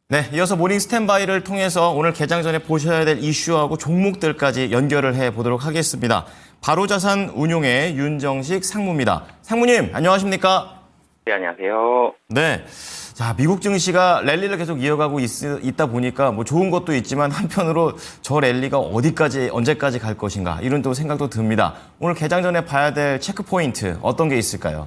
네, 이어서 모닝 스탠바이를 통해서 오늘 개장 전에 보셔야 될 이슈하고 종목들까지 연결을 해보도록 하겠습니다. 바로자산 운용의 윤정식 상무입니다. 상무님, 안녕하십니까? 네, 안녕하세요. 네. 자, 미국 증시가 랠리를 계속 이어가고 있다 보니까 뭐 좋은 것도 있지만 한편으로 저 랠리가 어디까지, 언제까지 갈 것인가 이런 또 생각도 듭니다. 오늘 개장 전에 봐야 될 체크 포인트 어떤 게 있을까요?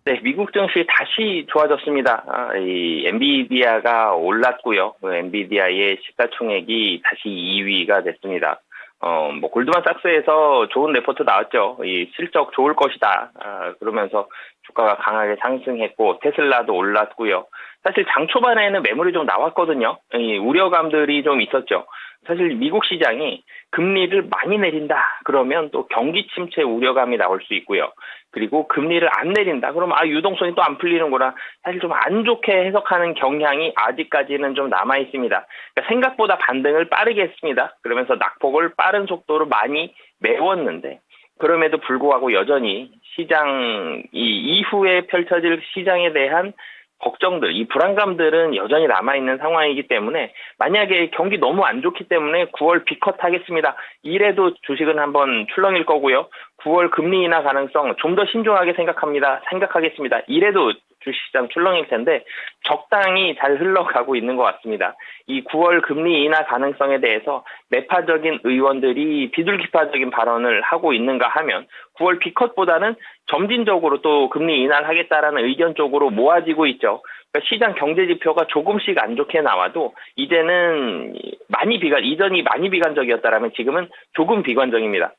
네, 미국 증시 다시 좋아졌습니다. 이 엔비디아가 올랐고요. 엔비디아의 시가총액이 다시 2위가 됐습니다. 골드만삭스에서 좋은 레포트 나왔죠. 이 실적 좋을 것이다. 그러면서 주가가 강하게 상승했고 테슬라도 올랐고요. 사실 장 초반에는 매물이 좀 나왔거든요. 이 우려감들이 좀 있었죠. 사실 미국 시장이 금리를 많이 내린다. 그러면 또 경기 침체 우려감이 나올 수 있고요. 그리고 금리를 안 내린다. 그러면 유동성이 또 안 풀리는구나. 사실 좀 안 좋게 해석하는 경향이 아직까지는 좀 남아 있습니다. 그러니까 생각보다 반등을 빠르게 했습니다. 그러면서 낙폭을 빠른 속도로 많이 메웠는데 그럼에도 불구하고 여전히 시장 이후에 펼쳐질 시장에 대한 걱정들, 이 불안감들은 여전히 남아있는 상황이기 때문에 만약에 경기 너무 안 좋기 때문에 9월 B컷 하겠습니다. 이래도 주식은 한번 출렁일 거고요. 9월 금리 인하 가능성 좀 더 신중하게 생각하겠습니다. 이래도 주식시장 출렁일 텐데 적당히 잘 흘러가고 있는 것 같습니다. 이 9월 금리 인하 가능성에 대해서 매파적인 의원들이 비둘기파적인 발언을 하고 있는가 하면 9월 B컷보다는 점진적으로 또 금리 인하를 하겠다라는 의견 쪽으로 모아지고 있죠. 그러니까 시장 경제 지표가 조금씩 안 좋게 나와도 이제는 이전이 많이 비관적이었다라면 지금은 조금 비관적입니다.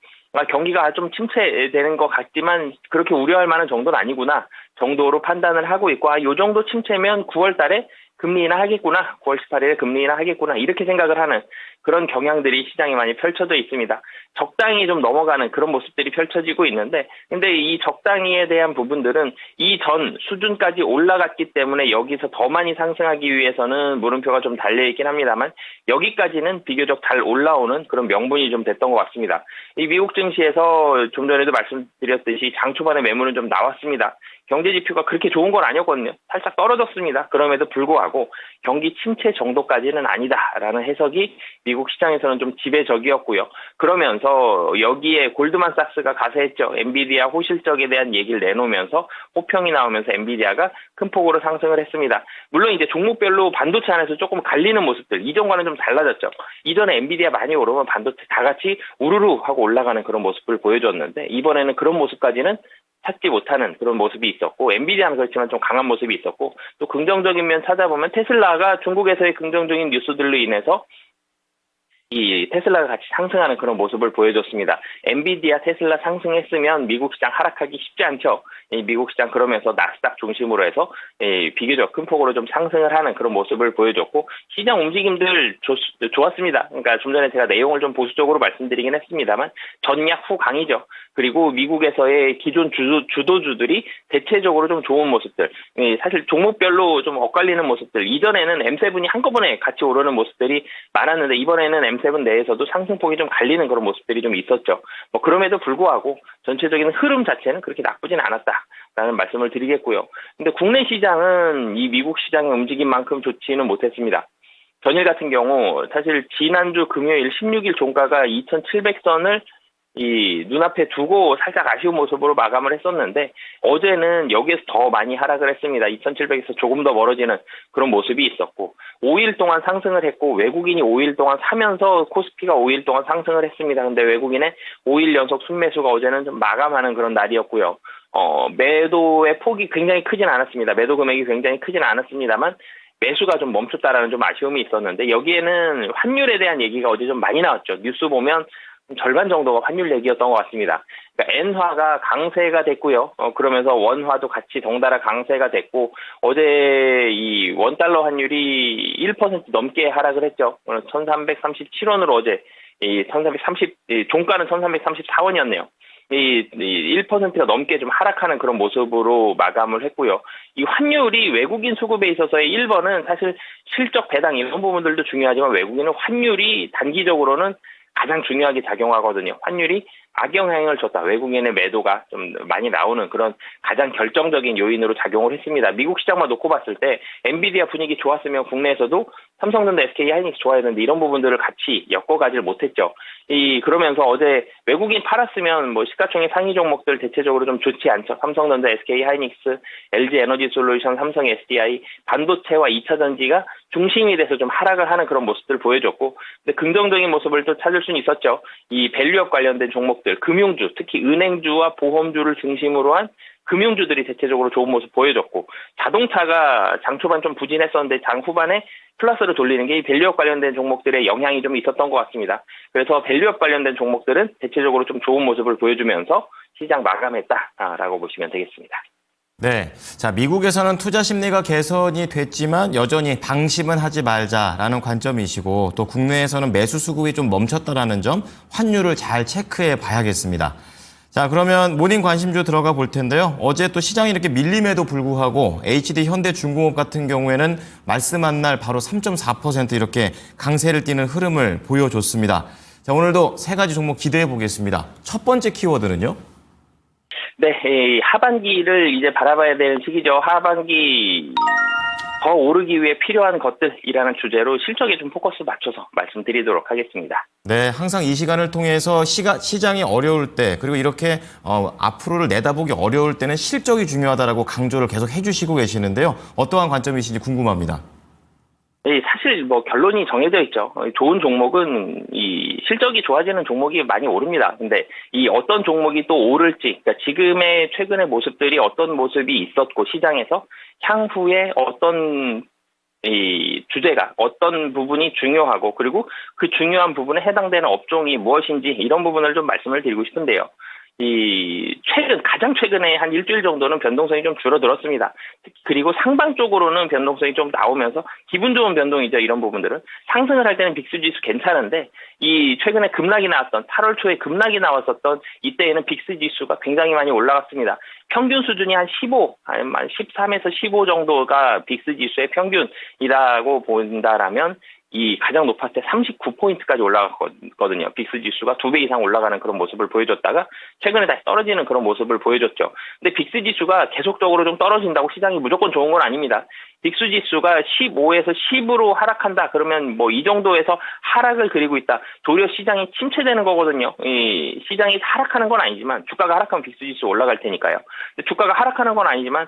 경기가 좀 침체되는 것 같지만 그렇게 우려할 만한 정도는 아니구나 정도로 판단을 하고 있고 이 정도 침체면 9월 달에 금리 인하 하겠구나 9월 18일에 금리 인하 하겠구나 이렇게 생각을 하는 그런 경향들이 시장에 많이 펼쳐져 있습니다. 적당히 좀 넘어가는 그런 모습들이 펼쳐지고 있는데 근데 이 적당히에 대한 부분들은 이전 수준까지 올라갔기 때문에 여기서 더 많이 상승하기 위해서는 물음표가 좀 달려있긴 합니다만 여기까지는 비교적 잘 올라오는 그런 명분이 좀 됐던 것 같습니다. 이 미국 증시에서 좀 전에도 말씀드렸듯이 장 초반에 매물은 좀 나왔습니다. 경제 지표가 그렇게 좋은 건 아니었거든요. 살짝 떨어졌습니다. 그럼에도 불구하고 경기 침체 정도까지는 아니다라는 해석이 미국 시장에서는 좀 지배적이었고요. 그러면서 여기에 골드만삭스가 가세했죠. 엔비디아 호실적에 대한 얘기를 내놓으면서 호평이 나오면서 엔비디아가 큰 폭으로 상승을 했습니다. 물론 이제 종목별로 반도체 안에서 조금 갈리는 모습들 이전과는 좀 달라졌죠. 이전에 엔비디아 많이 오르면 반도체 다 같이 우르르 하고 올라가는 그런 모습을 보여줬는데 이번에는 그런 모습까지는 찾지 못하는 그런 모습이 있었고 엔비디아는 그렇지만 좀 강한 모습이 있었고 또 긍정적인 면 찾아보면 테슬라가 중국에서의 긍정적인 뉴스들로 인해서 이 테슬라가 같이 상승하는 그런 모습을 보여줬습니다. 엔비디아, 테슬라 상승했으면 미국 시장 하락하기 쉽지 않죠. 이 미국 시장 그러면서 나스닥 중심으로 해서 비교적 큰 폭으로 좀 상승을 하는 그런 모습을 보여줬고 시장 움직임들 좋았습니다. 그러니까 좀 전에 제가 내용을 좀 보수적으로 말씀드리긴 했습니다만 전약 후 강이죠. 그리고 미국에서의 기존 주도주들이 대체적으로 좀 좋은 모습들, 사실 종목별로 좀 엇갈리는 모습들, 이전에는 M7이 한꺼번에 같이 오르는 모습들이 많았는데 이번에는 M7 내에서도 상승폭이 좀 갈리는 그런 모습들이 좀 있었죠. 그럼에도 불구하고 전체적인 흐름 자체는 그렇게 나쁘진 않았다라는 말씀을 드리겠고요. 근데 국내 시장은 이 미국 시장의 움직임만큼 좋지는 못했습니다. 전일 같은 경우 사실 지난주 금요일 16일 종가가 2,700선을 눈앞에 두고 살짝 아쉬운 모습으로 마감을 했었는데 어제는 여기에서 더 많이 하락을 했습니다. 2,700에서 조금 더 멀어지는 그런 모습이 있었고 5일 동안 상승을 했고 외국인이 5일 동안 사면서 코스피가 5일 동안 상승을 했습니다. 근데 외국인의 5일 연속 순매수가 어제는 좀 마감하는 그런 날이었고요. 매도의 폭이 굉장히 크진 않았습니다. 매도 금액이 굉장히 크진 않았습니다만 매수가 좀 멈췄다라는 좀 아쉬움이 있었는데 여기에는 환율에 대한 얘기가 어제 좀 많이 나왔죠. 뉴스 보면 절반 정도가 환율 얘기였던 것 같습니다. 그러니까 엔화가 강세가 됐고요. 그러면서 원화도 같이 덩달아 강세가 됐고 어제 이 원달러 환율이 1% 넘게 하락을 했죠. 1,337원으로 어제 종가는 1,334원이었네요. 이 1%가 넘게 좀 하락하는 그런 모습으로 마감을 했고요. 이 환율이 외국인 수급에 있어서의 1번은 사실 실적 배당 이런 부분들도 중요하지만 외국인은 환율이 단기적으로는 가장 중요하게 작용하거든요. 환율이 악영향을 줬다. 외국인의 매도가 좀 많이 나오는 그런 가장 결정적인 요인으로 작용을 했습니다. 미국 시장만 놓고 봤을 때 엔비디아 분위기 좋았으면 국내에서도 삼성전자, SK 하이닉스 좋아야 되는데 이런 부분들을 같이 엮어가질 못했죠. 그러면서 어제 외국인 팔았으면 뭐 시가총액 상위 종목들 대체적으로 좀 좋지 않죠. 삼성전자, SK 하이닉스, LG 에너지 솔루션, 삼성 SDI, 반도체와 2차 전지가 중심이 돼서 좀 하락을 하는 그런 모습들을 보여줬고, 근데 긍정적인 모습을 또 찾을 수는 있었죠. 이 밸류업 관련된 종목들, 금융주, 특히 은행주와 보험주를 중심으로 한 금융주들이 대체적으로 좋은 모습 보여줬고, 자동차가 장 초반 좀 부진했었는데 장 후반에 플러스를 돌리는 게 이 밸류업 관련된 종목들의 영향이 좀 있었던 것 같습니다. 그래서 밸류업 관련된 종목들은 대체적으로 좀 좋은 모습을 보여주면서 시장 마감했다라고 보시면 되겠습니다. 네. 자, 미국에서는 투자 심리가 개선이 됐지만 여전히 방심은 하지 말자라는 관점이시고 또 국내에서는 매수 수급이 좀 멈췄다라는 점 환율을 잘 체크해 봐야겠습니다. 자, 그러면 모닝 관심주 들어가 볼 텐데요. 어제 또 시장이 이렇게 밀림에도 불구하고 HD 현대중공업 같은 경우에는 말씀한 날 바로 3.4% 이렇게 강세를 띠는 흐름을 보여줬습니다. 자, 오늘도 세 가지 종목 기대해 보겠습니다. 첫 번째 키워드는요? 네, 하반기를 이제 바라봐야 될 시기죠. 하반기 더 오르기 위해 필요한 것들이라는 주제로 실적에 좀 포커스 맞춰서 말씀드리도록 하겠습니다. 네, 항상 이 시간을 통해서 시장이 어려울 때 그리고 이렇게 앞으로를 내다보기 어려울 때는 실적이 중요하다라고 강조를 계속 해주시고 계시는데요. 어떠한 관점이신지 궁금합니다. 네, 사실 뭐 결론이 정해져 있죠. 좋은 종목은 이 실적이 좋아지는 종목이 많이 오릅니다. 근데 이 어떤 종목이 또 오를지, 그러니까 지금의 최근의 모습들이 어떤 모습이 있었고 시장에서 향후에 어떤 이 주제가 어떤 부분이 중요하고 그리고 그 중요한 부분에 해당되는 업종이 무엇인지 이런 부분을 좀 말씀을 드리고 싶은데요. 가장 최근에 한 일주일 정도는 변동성이 좀 줄어들었습니다. 그리고 상방 쪽으로는 변동성이 좀 나오면서 기분 좋은 변동이죠. 이런 부분들은. 상승을 할 때는 빅스지수 괜찮은데 최근에 급락이 나왔던 8월 초에 급락이 나왔었던 이때에는 빅스지수가 굉장히 많이 올라갔습니다. 평균 수준이 한 13에서 15 정도가 빅스지수의 평균이라고 본다라면 가장 높았을 때 39포인트까지 올라갔거든요. 빅스 지수가 2배 이상 올라가는 그런 모습을 보여줬다가 최근에 다시 떨어지는 그런 모습을 보여줬죠. 근데 빅스 지수가 계속적으로 좀 떨어진다고 시장이 무조건 좋은 건 아닙니다. 빅스 지수가 15에서 10으로 하락한다. 그러면 뭐 이 정도에서 하락을 그리고 있다. 도리어 시장이 침체되는 거거든요. 시장이 하락하는 건 아니지만 주가가 하락하면 빅스 지수 올라갈 테니까요. 근데 주가가 하락하는 건 아니지만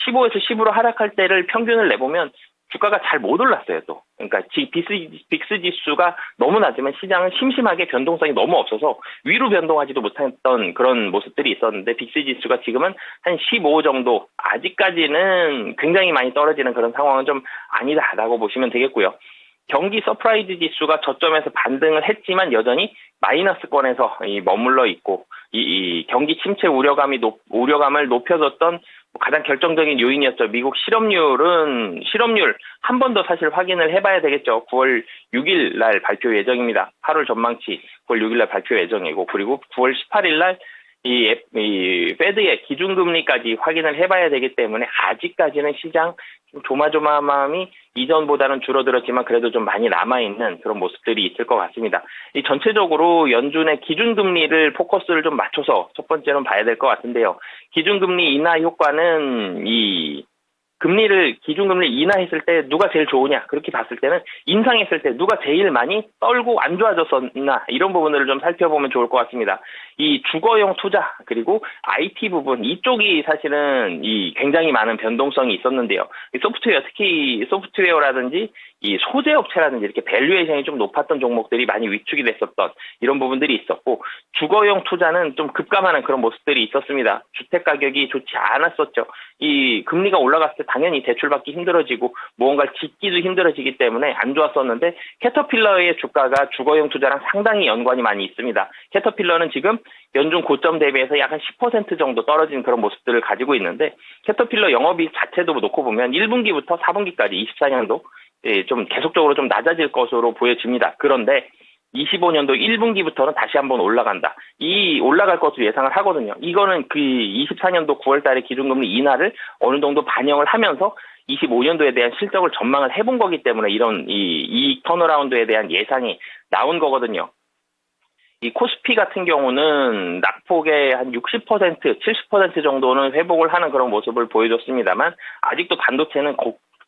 15에서 10으로 하락할 때를 평균을 내보면 주가가 잘 못 올랐어요, 또. 그러니까 빅스 지수가 너무 낮으면 시장은 심심하게 변동성이 너무 없어서 위로 변동하지도 못했던 그런 모습들이 있었는데 빅스 지수가 지금은 한 15 정도, 아직까지는 굉장히 많이 떨어지는 그런 상황은 좀 아니다라고 보시면 되겠고요. 경기 서프라이즈 지수가 저점에서 반등을 했지만 여전히 마이너스권에서 머물러 있고 이 경기 침체 우려감을 높여줬던 가장 결정적인 요인이었죠. 미국 실업률 한 번 더 사실 확인을 해봐야 되겠죠. 9월 6일 날 발표 예정입니다. 8월 전망치 9월 6일 날 발표 예정이고 그리고 9월 18일 날 이 페드의 기준금리까지 확인을 해봐야 되기 때문에 아직까지는 시장 좀 조마조마한 마음이 이전보다는 줄어들었지만 그래도 좀 많이 남아있는 그런 모습들이 있을 것 같습니다. 전체적으로 연준의 기준금리를 포커스를 좀 맞춰서 첫 번째로는 봐야 될 것 같은데요. 기준금리 인하 효과는 기준금리를 인하했을 때 누가 제일 좋으냐 그렇게 봤을 때는 인상했을 때 누가 제일 많이 떨고 안 좋아졌었나 이런 부분들을 좀 살펴보면 좋을 것 같습니다. 이 주거용 투자 그리고 IT 부분 이쪽이 사실은 굉장히 많은 변동성이 있었는데요. 특히 소프트웨어라든지 이 소재 업체라든지 이렇게 밸류에이션이 좀 높았던 종목들이 많이 위축이 됐었던 이런 부분들이 있었고 주거용 투자는 좀 급감하는 그런 모습들이 있었습니다. 주택 가격이 좋지 않았었죠. 이 금리가 올라갔을 때 당연히 대출받기 힘들어지고 무언가를 짓기도 힘들어지기 때문에 안 좋았었는데 캐터필러의 주가가 주거용 투자랑 상당히 연관이 많이 있습니다. 캐터필러는 지금 연중 고점 대비해서 약 한 10% 정도 떨어진 그런 모습들을 가지고 있는데 캐터필러 영업이익 자체도 놓고 보면 1분기부터 4분기까지 24년도 좀 계속적으로 좀 낮아질 것으로 보여집니다. 그런데 25년도 1분기부터는 다시 한번 올라간다. 올라갈 것으로 예상을 하거든요. 이거는 24년도 9월 달에 기준금리 인하를 어느 정도 반영을 하면서 25년도에 대한 실적을 전망을 해본 거기 때문에 이런 이익 턴어라운드에 대한 예상이 나온 거거든요. 이 코스피 같은 경우는 낙폭의 한 60%, 70% 정도는 회복을 하는 그런 모습을 보여줬습니다만 아직도 반도체는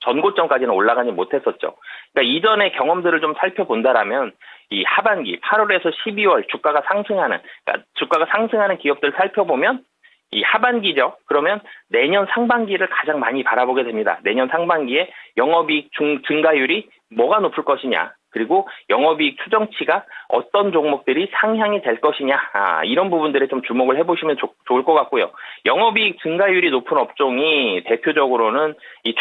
전고점까지는 올라가지 못했었죠. 그러니까 이전의 경험들을 좀 살펴본다라면 이 하반기 8월에서 12월 주가가 상승하는 기업들 살펴보면 이 하반기죠. 그러면 내년 상반기를 가장 많이 바라보게 됩니다. 내년 상반기에 영업이익 증가율이 뭐가 높을 것이냐. 그리고 영업이익 추정치가 어떤 종목들이 상향이 될 것이냐. 이런 부분들에 좀 주목을 해보시면 좋을 것 같고요. 영업이익 증가율이 높은 업종이 대표적으로는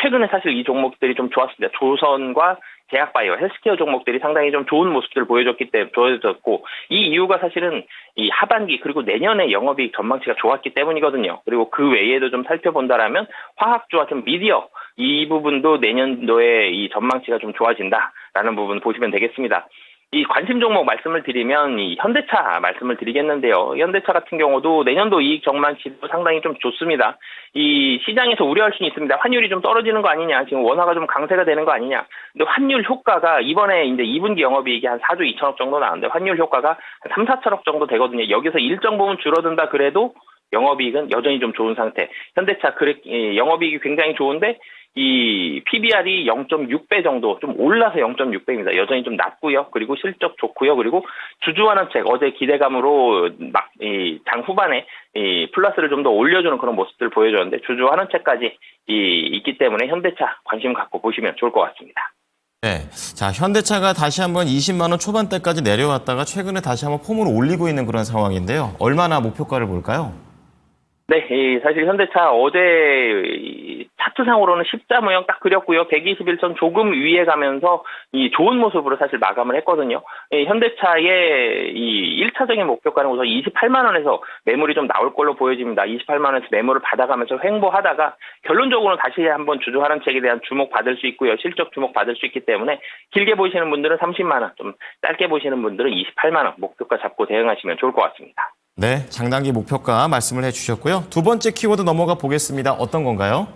최근에 사실 이 종목들이 좀 좋았습니다. 조선과 제약바이오, 헬스케어 종목들이 상당히 좀 좋은 모습들을 보여줬고, 이 이유가 사실은 이 하반기 그리고 내년에 영업이익 전망치가 좋았기 때문이거든요. 그리고 그 외에도 좀 살펴본다라면 화학주와 좀 미디어, 이 부분도 내년도에 이 전망치가 좀 좋아진다라는 부분 보시면 되겠습니다. 이 관심 종목 말씀을 드리면 이 현대차 말씀을 드리겠는데요. 현대차 같은 경우도 내년도 이익 전망치도 상당히 좀 좋습니다. 이 시장에서 우려할 수는 있습니다. 환율이 좀 떨어지는 거 아니냐, 지금 원화가 좀 강세가 되는 거 아니냐. 근데 환율 효과가 이번에 이제 2분기 영업이익이 한 4조 2천억 정도 나왔는데 환율 효과가 한 3, 4천억 정도 되거든요. 여기서 일정 부분 줄어든다 그래도 영업이익은 여전히 좀 좋은 상태. 현대차 영업이익이 굉장히 좋은데 이 PBR이 0.6배 정도 좀 올라서 0.6배입니다. 여전히 좀 낮고요. 그리고 실적 좋고요. 그리고 주주환원책 어제 기대감으로 장 후반에 플러스를 좀 더 올려주는 그런 모습들을 보여줬는데 주주환원책까지 있기 때문에 현대차 관심 갖고 보시면 좋을 것 같습니다. 네. 자, 현대차가 다시 한번 20만 원 초반대까지 내려왔다가 최근에 다시 한번 폼을 올리고 있는 그런 상황인데요. 얼마나 목표가를 볼까요? 네, 사실 현대차 어제 차트상으로는 십자 모형 딱 그렸고요. 121선 조금 위에 가면서 이 좋은 모습으로 사실 마감을 했거든요. 현대차의 이 1차적인 목표가는 우선 28만 원에서 매물이 좀 나올 걸로 보여집니다. 28만 원에서 매물을 받아가면서 횡보하다가 결론적으로는 다시 한번 주주환원책에 대한 주목 받을 수 있고요. 실적 주목 받을 수 있기 때문에 길게 보시는 분들은 30만 원, 좀 짧게 보시는 분들은 28만 원 목표가 잡고 대응하시면 좋을 것 같습니다. 네, 장단기 목표가 말씀을 해주셨고요. 두 번째 키워드 넘어가 보겠습니다. 어떤 건가요?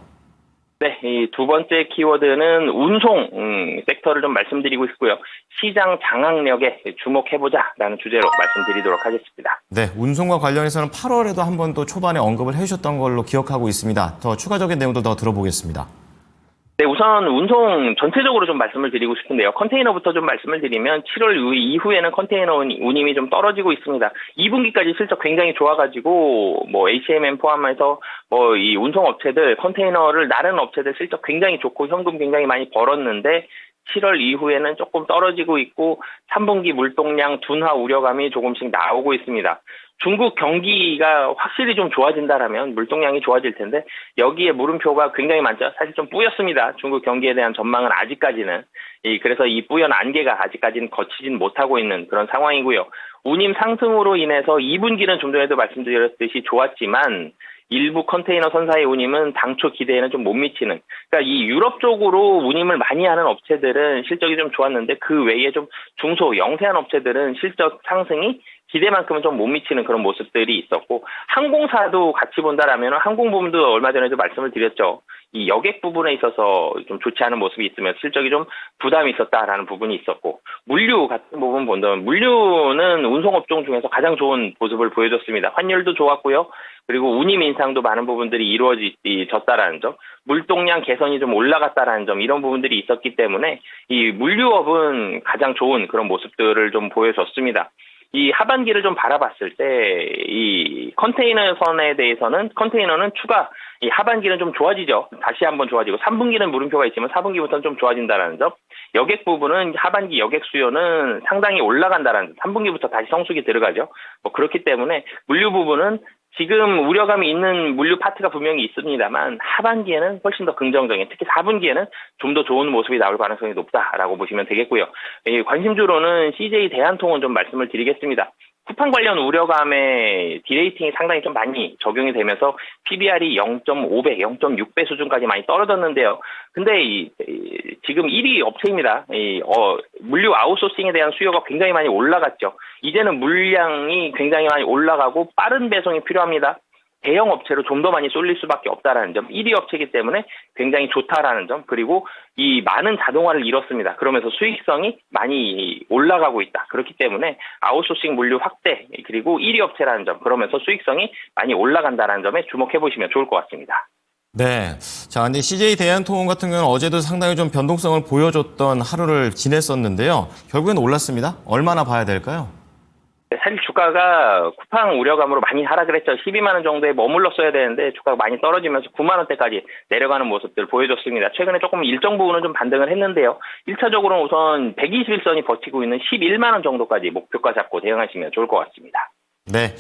네, 이 두 번째 키워드는 운송 섹터를 좀 말씀드리고 싶고요. 시장 장악력에 주목해보자라는 주제로 말씀드리도록 하겠습니다. 네, 운송과 관련해서는 8월에도 한 번 또 초반에 언급을 해주셨던 걸로 기억하고 있습니다. 더 추가적인 내용도 더 들어보겠습니다. 네, 우선 운송 전체적으로 좀 말씀을 드리고 싶은데요. 컨테이너부터 좀 말씀을 드리면 7월 이후에는 컨테이너 운임이 좀 떨어지고 있습니다. 2분기까지 실적 굉장히 좋아가지고 HMM 포함해서 이 운송업체들 컨테이너를 나르는 업체들 실적 굉장히 좋고 현금 굉장히 많이 벌었는데 7월 이후에는 조금 떨어지고 있고 3분기 물동량 둔화 우려감이 조금씩 나오고 있습니다. 중국 경기가 확실히 좀 좋아진다라면 물동량이 좋아질 텐데 여기에 물음표가 굉장히 많죠. 사실 좀 뿌였습니다. 중국 경기에 대한 전망은 아직까지는. 그래서 이 뿌연 안개가 아직까지는 거치진 못하고 있는 그런 상황이고요. 운임 상승으로 인해서 2분기는 좀 전에도 말씀드렸듯이 좋았지만 일부 컨테이너 선사의 운임은 당초 기대에는 좀 못 미치는. 그러니까 이 유럽 쪽으로 운임을 많이 하는 업체들은 실적이 좀 좋았는데 그 외에 좀 중소 영세한 업체들은 실적 상승이 기대만큼은 좀 못 미치는 그런 모습들이 있었고 항공사도 같이 본다라면 항공 부분도 얼마 전에도 말씀을 드렸죠. 이 여객 부분에 있어서 좀 좋지 않은 모습이 있으면 실적이 좀 부담이 있었다라는 부분이 있었고 물류 같은 부분 본다면 물류는 운송업종 중에서 가장 좋은 모습을 보여줬습니다. 환율도 좋았고요. 그리고 운임 인상도 많은 부분들이 이루어졌다라는 점, 물동량 개선이 좀 올라갔다라는 점 이런 부분들이 있었기 때문에 이 물류업은 가장 좋은 그런 모습들을 좀 보여줬습니다. 이 하반기를 좀 바라봤을 때 이 컨테이너선에 대해서는 컨테이너는 이 하반기는 좀 좋아지죠. 다시 한번 좋아지고 3분기는 물음표가 있지만 4분기부터는 좀 좋아진다라는 점. 여객 부분은 하반기 여객 수요는 상당히 올라간다라는 점. 3분기부터 다시 성수기 들어가죠. 그렇기 때문에 물류 부분은 지금 우려감이 있는 물류 파트가 분명히 있습니다만 하반기에는 훨씬 더 긍정적인, 특히 4분기에는 좀 더 좋은 모습이 나올 가능성이 높다라고 보시면 되겠고요. 관심주로는 CJ 대한통운 좀 말씀을 드리겠습니다. 쿠팡 관련 우려감에 디레이팅이 상당히 좀 많이 적용이 되면서 PBR이 0.5배, 0.6배 수준까지 많이 떨어졌는데요. 근데 지금 1위 업체입니다. 물류 아웃소싱에 대한 수요가 굉장히 많이 올라갔죠. 이제는 물량이 굉장히 많이 올라가고 빠른 배송이 필요합니다. 대형 업체로 좀 더 많이 쏠릴 수밖에 없다라는 점, 1위 업체이기 때문에 굉장히 좋다라는 점, 그리고 이 많은 자동화를 이뤘습니다. 그러면서 수익성이 많이 올라가고 있다. 그렇기 때문에 아웃소싱 물류 확대, 그리고 1위 업체라는 점, 그러면서 수익성이 많이 올라간다는 점에 주목해 보시면 좋을 것 같습니다. 네. 자, 근데 CJ 대한통운 같은 경우는 어제도 상당히 좀 변동성을 보여줬던 하루를 지냈었는데요. 결국엔 올랐습니다. 얼마나 봐야 될까요? 사실 주가가 쿠팡 우려감으로 많이 하락을 했죠. 12만 원 정도에 머물렀어야 되는데 주가가 많이 떨어지면서 9만 원대까지 내려가는 모습들 보여줬습니다. 최근에 조금 일정 부분은 좀 반등을 했는데요. 1차적으로는 우선 121선이 버티고 있는 11만 원 정도까지 목표가 잡고 대응하시면 좋을 것 같습니다. 네.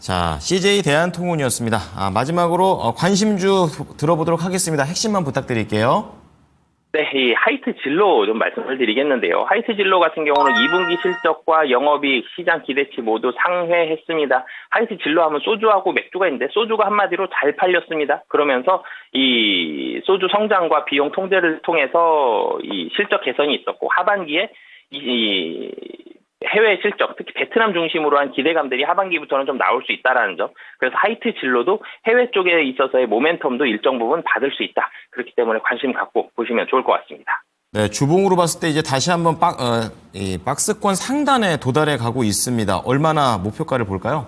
자, CJ 대한통운이었습니다. 마지막으로 관심주 들어보도록 하겠습니다. 핵심만 부탁드릴게요. 네, 이 하이트 진로 좀 말씀을 드리겠는데요. 하이트 진로 같은 경우는 2분기 실적과 영업이익, 시장 기대치 모두 상회했습니다. 하이트 진로 하면 소주하고 맥주가 있는데 소주가 한마디로 잘 팔렸습니다. 그러면서 이 소주 성장과 비용 통제를 통해서 이 실적 개선이 있었고 하반기에 이 해외 실적, 특히 베트남 중심으로 한 기대감들이 하반기부터는 좀 나올 수 있다라는 점. 그래서 하이트 진로도 해외 쪽에 있어서의 모멘텀도 일정 부분 받을 수 있다. 그렇기 때문에 관심 갖고 보시면 좋을 것 같습니다. 네, 주봉으로 봤을 때 이제 다시 한번 이 박스권 상단에 도달해 가고 있습니다. 얼마나 목표가를 볼까요?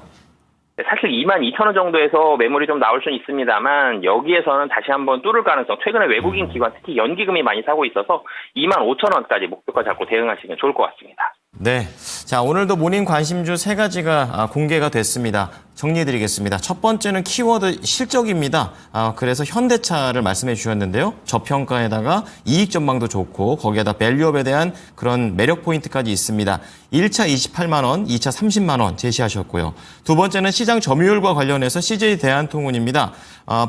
사실 22,000원 정도에서 매물이 좀 나올 수는 있습니다만 여기에서는 다시 한번 뚫을 가능성, 최근에 외국인 기관, 특히 연기금이 많이 사고 있어서 25,000원까지 목표가 잡고 대응하시면 좋을 것 같습니다. 네. 자, 오늘도 모닝 관심주 3가지가 공개가 됐습니다. 정리해드리겠습니다. 첫 번째는 키워드 실적입니다. 그래서 현대차를 말씀해 주셨는데요. 저평가에다가 이익 전망도 좋고 거기에다 밸류업에 대한 그런 매력 포인트까지 있습니다. 1차 28만 원, 2차 30만 원 제시하셨고요. 두 번째는 시장 점유율과 관련해서 CJ 대한통운입니다.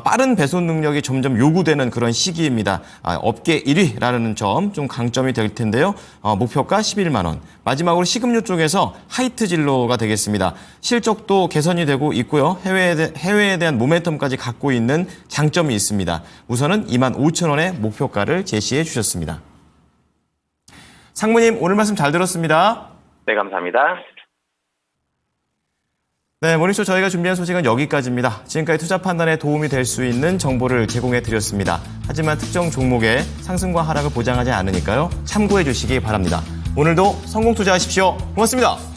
빠른 배송 능력이 점점 요구되는 그런 시기입니다. 업계 1위라는 점 좀 강점이 될 텐데요. 목표가 11만 원. 마지막으로 식음료 쪽에서 하이트 진로가 되겠습니다. 실적도 개선이 되고 있고요. 해외에 대한 모멘텀까지 갖고 있는 장점이 있습니다. 우선은 25,000원의 목표가를 제시해 주셨습니다. 상무님, 오늘 말씀 잘 들었습니다. 네, 감사합니다. 네, 모닝쇼 저희가 준비한 소식은 여기까지입니다. 지금까지 투자 판단에 도움이 될 수 있는 정보를 제공해 드렸습니다. 하지만 특정 종목의 상승과 하락을 보장하지 않으니까요. 참고해 주시기 바랍니다. 오늘도 성공 투자하십시오. 고맙습니다.